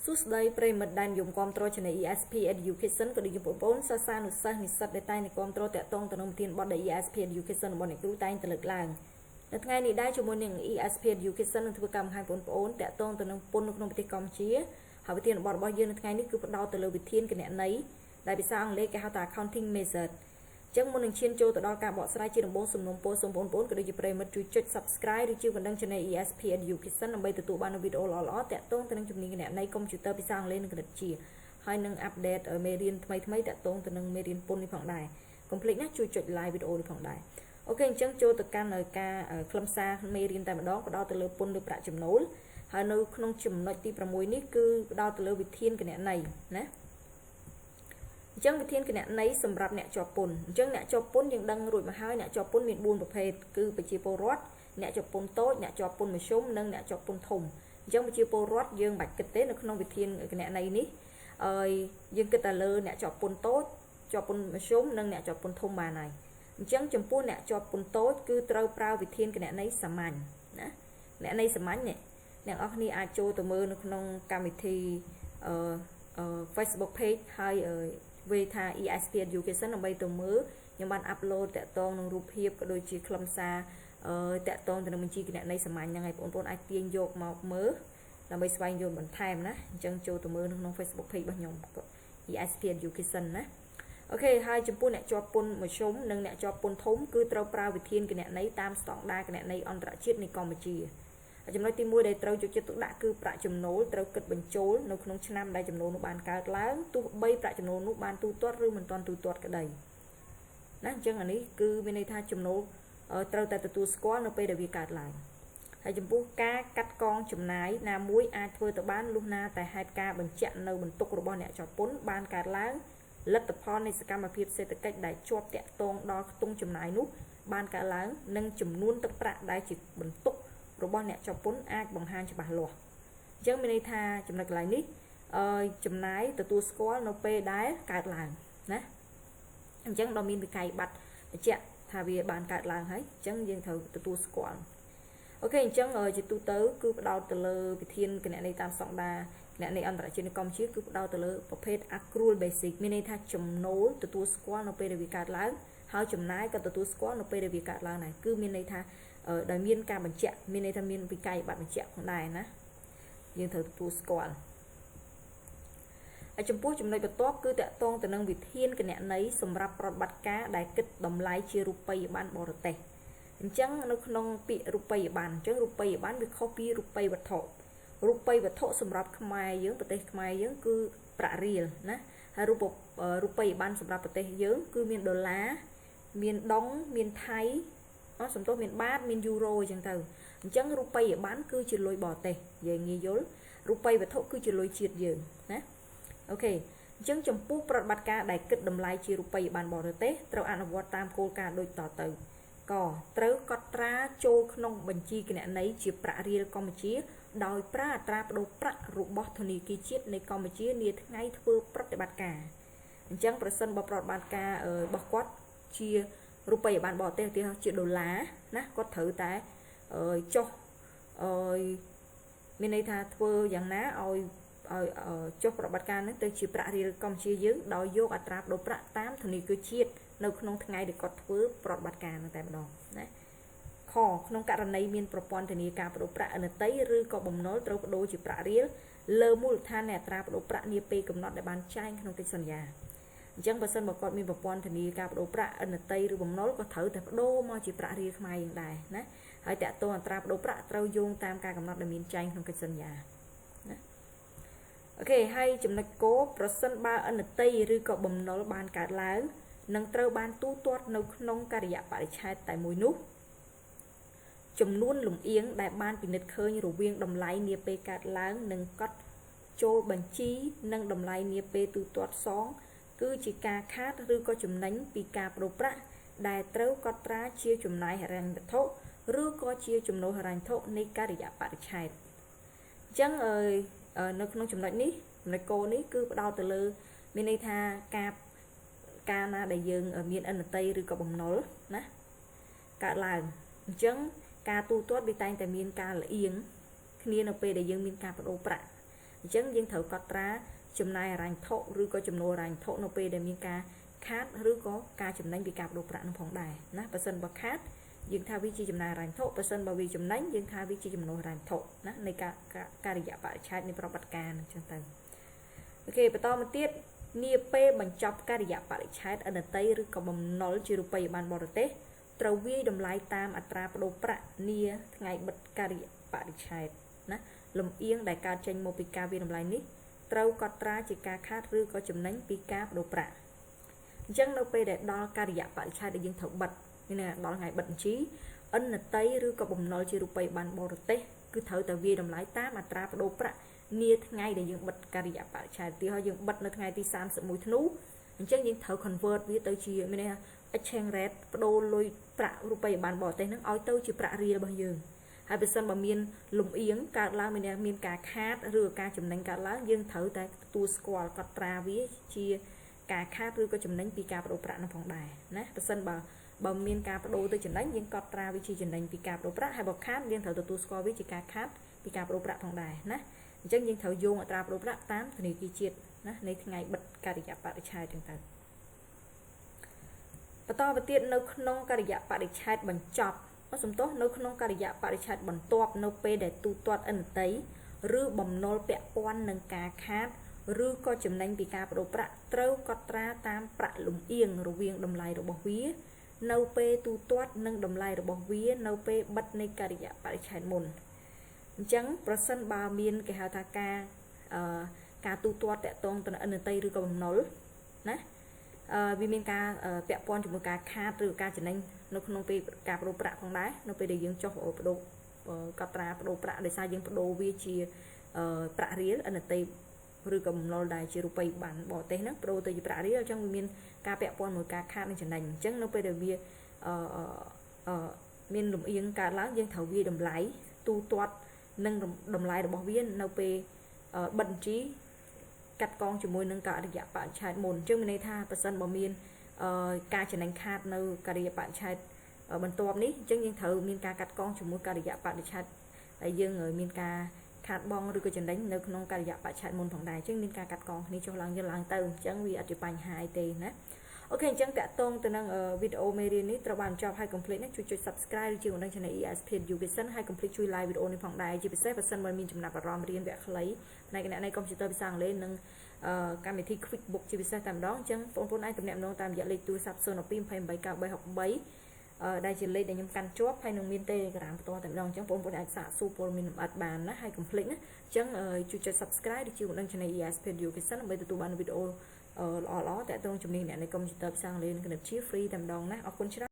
សួស្តីប្រិយមិត្តដែលនិយមគាំទ្រ Channel ESP Education ក៏ដូចជាបងប្អូនសិស្សានុសិស្សនិស្សិតដែលតែងគាំទ្រតាក់ទងទៅនឹងប្រធានបទដែល ESP Education របស់អ្នកគ្រូតែងតែលើកឡើងនៅថ្ងៃនេះដែរជាមួយនឹង ESP Education នឹងធ្វើការបង្ហាញបងប្អូនតាក់ទងទៅនឹងពន្ធនៅក្នុងប្រទេសកម្ពុជាហើយប្រធានបទរបស់យើងនៅថ្ងៃនេះគឺផ្ដោតទៅលើវិធានគណនេយ្យដែលភាសាអង់គ្លេសគេហៅថា Accounting Method អញ្ចឹងមុននឹងឈានចូលទៅដល់ការបកស្រាយជាដំបូងសំណូមពរសូមបងប្អូនក៏ដូចជាប្រិយមិត្តជួយចុច Subscribe ឬជាបណ្ដឹង Channel ESP Education ដើម្បីទទួលបាននូវវីដេអូល្អៗតាក់ទងទៅនឹងជំនាញគណនេយ្យកុំព្យូទ័រភាសាអង់គ្លេសនិងគណិតវិទ្យាហើយនឹងអាប់ដេតមេរៀនថ្មីៗតាក់ទងទៅនឹងមេរៀនពន្ធនេះផងដែរកុំភ្លេចណាជួយចុច Like វីដេអូនេះផងដែរអូខេអញ្ចឹងចូលទៅកាន់ការខ្លឹមសារមេរៀនតែម្ដងផ្ដោតទៅលើពន្ធលើប្រាក់ចំណូលហើយនៅក្នុងចំណុចទី6នេះគឺផ្ដោតទៅលើវិធានគណនេយ្យណាអញ្ចឹងវិធានគណនេយ្យសម្រាប់អ្នកជាប់ពន្ធអញ្ចឹងអ្នកជាប់ពន្ធយើងដឹងរួចមកហើយអ្នកជាប់ពន្ធមាន4ប្រភេទគឺប្រជាពលរដ្ឋអ្នកជាប់ពន្ធតូចអ្នកជាប់ពន្ធមធ្យមនិងអ្នកជាប់ពន្ធធំអញ្ចឹងប្រជាពលរដ្ឋយើងមិនបាច់គិតទេនៅក្នុងវិធានគណនេយ្យនេះយើងគិតតែលើអ្នកជាប់ពន្ធតូចជាប់ពន្ធមធ្យមនិងអ្នកជាប់ពន្ធធំបានហើយអញ្ចឹងចំពោះអ្នកជាប់ពន្ធតូចគឺត្រូវប្រើវិធានគណនេយ្យសាមញ្ញណាគណនេយ្យសាមញ្ញនេះអ្នកនរគ្នាអាចចូលទៅមើលនៅក្នុងកម្មវិធី Facebook page ហើយវាថា ESP Education ដើម្បីទៅមើលខ្ញុំបានអាប់ឡូតតាក់ទងនឹងរូបភាពក៏ដូចជាខ្លឹមសារតាក់ទងទៅនឹងបញ្ជីគណនេយ្យសាមញ្ញហ្នឹងហើយបងប្អូនអាចទាញយកមកមើលដើម្បីស្វែងយល់បន្ថែមណាអញ្ចឹងចូលទៅមើលនៅក្នុង Facebook page របស់ខ្ញុំ ESP Education ណាអូខេហើយចំពោះអ្នកជាប់ពន្ធមធ្យមនិងអ្នកជាប់ពន្ធធំគឺត្រូវប្រើវិធានគណនេយ្យតាមស្តង់ដារគណនេយ្យអន្តរជាតិនៃកម្ពុជាចំណុចទី1ដែលត្រូវយកចិត្តទុកដាក់គឺប្រាក់ចំណូលត្រូវគិតបញ្ចូលនៅក្នុងឆ្នាំដែលចំណូលនោះបានកើតឡើងទោះបីប្រាក់ចំណូលនោះបានទូទាត់ឬមិនទាន់ទូទាត់ក្តីណាអញ្ចឹងអានេះគឺមានន័យថាចំណូលត្រូវតែទទួលស្គាល់នៅពេលដែលវាកើតឡើងហើយចំពោះការកាត់កងចំណាយណាមួយអាចធ្វើទៅបានលុះណាតែហេតុការបញ្ជាក់នៅបន្ទុករបស់អ្នកជាប់ពន្ធបានកើតឡើងលទ្ធផលនៃសកម្មភាពសេដ្ឋកិច្ចដែលជាប់តាក់ទងដល់ខ្ទង់ចំណាយនោះបានកើតឡើងនិងចំនួនទឹកប្រាក់ដែលជាបន្ទុករបស់អ្នកជាប់ពន្ធអាចបង្ហាញច្បាស់លាស់អញ្ចឹងមានន័យថាចំណុចកន្លែងនេះចំណាយទទួលស្គាល់នៅពេលដែលកើតឡើងណាអញ្ចឹងដល់មានវិក័យប័ត្របញ្ជាក់ថាវាបានកើតឡើងហើយអញ្ចឹងយើងត្រូវទទួលស្គាល់អូខេអញ្ចឹងជាទូទៅគឺផ្ដោតទៅលើវិធានគណនេយ្យតាមស្តង់ដារគណនេយ្យអន្តរជាតិនៃកម្ពុជាគឺផ្ដោតទៅលើប្រភេទ accrual basic មានន័យថាចំណូលទទួលស្គាល់នៅពេលដែលវាកើតឡើងហើយចំណាយក៏ទទួលស្គាល់នៅពេលដែលវាកើតឡើងដែរគឺមានន័យថាដោយមានការបញ្ជាក់មានន័យថាមានវិក័យប័ត្របញ្ជាក់ផងដែរណាយើងត្រូវទទួលស្គាល់ហើយចំពោះចំណុចបន្ទាប់គឺតកតងទៅនឹងវិធានគណនេយ្យសម្រាប់ប្រតិបត្តិការដែលគិតតម្លៃជារូបិយប័ណ្ណបរទេសអញ្ចឹងនៅក្នុងពាក្យរូបិយប័ណ្ណអញ្ចឹងរូបិយប័ណ្ណវាខុសពីរូបិយវត្ថុរូបិយវត្ថុសម្រាប់ខ្មែរយើងប្រទេសខ្មែរយើងគឺប្រាក់រៀលណាហើយរូបិយប័ណ្ណសម្រាប់ប្រទេសយើងគឺមានដុល្លារមានដុងមានថៃសំទោសមានបាតមានយូរ៉ូអញ្ចឹងទៅអញ្ចឹងរូបិយប័ណ្ណគឺជាលុយបរទេសយើងងាយយល់រូបិយវត្ថុគឺជាលុយជាតិយើងណាអូខេអញ្ចឹងចំពោះប្រតិបត្តិការដែលគិតតម្លៃជារូបិយប័ណ្ណបរទេសត្រូវអនុវត្តតាមគោលការណ៍ដូចតទៅក៏ត្រូវកត់ត្រាចូលក្នុងបញ្ជីគណនេយ្យជាប្រាក់រៀលកម្ពុជាដោយប្រើអត្រាប្តូរប្រាក់របស់ធនាគារជាតិនៃកម្ពុជានាថ្ងៃធ្វើប្រតិបត្តិការអញ្ចឹងប្រសិនបើប្រតិបត្តិការរបស់គាត់ជារូបិយប័ណ្ណបរទេសទីជាដុល្លារណាគាត់ត្រូវតែចុះមានន័យថាធ្វើយ៉ាងណាឲ្យចុះប្រតិបត្តិការនឹងទៅជាប្រាក់រៀលកម្ពុជាយើងដោយយកអត្រាប្តូរប្រាក់តាមធនាគារជាតិនៅក្នុងថ្ងៃដែលគាត់ធ្វើប្រតិបត្តិការនឹងតែម្ដងណាខក្នុងករណីមានប្រព័ន្ធធានាការបដូរប្រាក់អនតីឬក៏បំណុលត្រូវបដូរជាប្រាក់រៀលលើមូលដ្ឋាននៃអត្រាប្តូរប្រាក់នាពេលកំណត់ដែលបានចែងក្នុងកិច្ចសន្យាអញ្ចឹងបើសិនបើគាត់មានប្រព័ន្ធធានាការបដូរប្រាក់អនតីឬបំណុលក៏ត្រូវតែបដូរមកជាប្រាក់រៀលខ្មែរយ៉ាងដែរណាហើយតកតងអត្រាប្តូរប្រាក់ត្រូវយោងតាមការកំណត់ដែលមានចែងក្នុងកិច្ចសន្យាណាអូខេហើយចំណុចគោប្រសិនបើអនតីឬក៏បំណុលបានកើតឡើងនឹងត្រូវបានទូទាត់នៅក្នុងកិរិយាបរិច្ឆេទតែមួយនោះចំនួនលំអៀងដែលបានពិនិត្យឃើញរវាងតម្លៃនាពេលកើតឡើងនិងកត់ចូលបញ្ជីនិងតម្លៃនាពេលទូទាត់សងគឺជាការខាតឬក៏ចំណេញពីការប្តូរប្រាក់ដែលត្រូវកត់ត្រាជាចំណាយហិរញ្ញវត្ថុឬក៏ជាចំណូលហិរញ្ញវត្ថុនៃកិរិយាបរិច្ឆេទអញ្ចឹងនៅក្នុងចំណុចនេះចំណុចគោលនេះគឺផ្ដោតទៅលើមានន័យថាការណាដែលយើងមានអនតីឬក៏បំណុលណាកើតឡើងអញ្ចឹងការទូទាត់វាតែងតែមានការលៀងគ្នានៅពេលដែលយើងមានការបដូរប្រាក់ Chẳng dân thử có tra chùm này ràng thộ rư có chùm nô ràng thộ nô bê để miên ca khát rư có ca chùm nánh bị cạp đồ prạ nông phòng đài ná bà sân bà khát dương tha vi chi chùm này ràng thộ bà sân bà vi chùm nánh dương tha vi chi chùm nô ràng thộ ná này ca rì dạ bạ chát này bọc bạch ca chẳng tầng ok bà to một tiết nia pê bằng chọc ca rì dạ bạ chát ở đợt tây rư có bầm nól chì rù bày bàn bò rửa tế trâu vi đầm lai tam atra đồ prạ nia ngày bật ca rì dạ bạ chát ná lùm yên đại ca tranh một bị ca vi đầm lai ní trâu có tra chỉ ca khát rư có chùm nánh bị ca đồ prạ dân đâu pe để đo ca rì dạ bạ chát để dân thấu bật như này đó là ngày bật trí ân là tây rư có bầm nól chì rù bày bàn bò rửa tế cứ thở tại vì đầm lái tám mà tra đồ prạ nia ngay để dựng bật cà rì bạ chai thì họ dựng bật nơi ngày thì san sự mùi thú chẳng những thở convert với tới chia mình này exchange rate đô lôi prạ rupee bàn bỏ tay nó oi tâu chỉ prạ ria bao giờ hai bên sân bằng miền lùng yếng cả lá mình này miền cả khát rửa cả chấm đánh cả lá dương thở tại tu squal cắt tra với chia cả khát rửa có chấm đánh pika đồ prạ nó phòng đài nè bên sân bằng miền cả đồ tới chấm đánh dương cắt tra với chia chấm đánh pika đồ prạ hai bọc khát dương thở từ tu squal với chia cả khát pika đồ prạ phòng đài nè chẳng những thầu dùng ở trà đồ prạ tám thì kỳ triệt này ngày bật cà rì dạ bạ chai chẳng hạn và to và tiện nấu nông cà rì dạ bạ chai bằng chọc nó sum tốt nấu nông cà rì dạ bạ chai bằng toạp nấu pe để tu toát ẩn tấy rư bầm nô bẹ quan nâng cà khát rư có chấm đánh bị cà đồ prạ trâu có tra tam prạ lùng yên rồi viên đầm lai rồi bỏ vía nấu pe tu toát nâng đầm lai rồi bỏ vía nấu pe bật này cà rì dạ bạ chai mồn chẳng person bao miên cái hào thà ca tu toát tệ tôn từ ân tây rư cầm nấu nè vì miên ca vẽ pon chụp một ca khát rư ca chỉ nên nó không bị ca đồ prạ phong đá nó bị để dương cho hộ đồ cà tra đồ prạ để sai dương đồ vi chia prạ riết ân tây rư cầm nấu đài chia rupee bản bỏ tây nước đồ tây prạ riết trong miên ca vẽ pon một ca khát nên chỉ nên chẳng nó bị để vi miên lùm yên ca lá dương thầu vi đầm lái tu toát nâng đầm lại bỏ viên nấu pe bận trí cắt con chỉ môi nâng cả được dạ bạn trai mồn trước này tha và sân bỏ miên ca chỉ đánh khát nâu cả được bạn trai ở bên top ní chứ nhưng thử miên ca cắt con chỉ môi cả được dạ bạn trai đại dương người miên ca khát bong rồi cái chân đánh nâu non cả được dạ bạn trai mồn phòng đài chứ miên ca cắt con ní cho lăng tơ chẳng vì ở chỉ bành hai tê nè ok chẳng cả tôn từ năng video meri ní tao bàn cho hai complete nè chui subscribe chiều đang trên này ESP Education hai complete chui live video này phòng đài chỉ biết và sân mình chụp nạp và rom riêng vẽ lấy này cái này computer bị sang lên nâng camera thi quickbook chỉ biết tạm đó chẳng phone ai tầm nệm nó tạm dạy lịch tu sắp sơn pin phải bảy cả bài học bảy đây chỉ lấy để nhầm căn chốt hay nông miên tê cái to tạm đó chẳng phone ai xả super mình ạt bàn nó hai complete chẳng chui subscribe chiều đang trên này ESP Education bây giờ tụ bàn video ló tại tôi chụp này này computer sang lên cái chip free tầm đòn nè ở con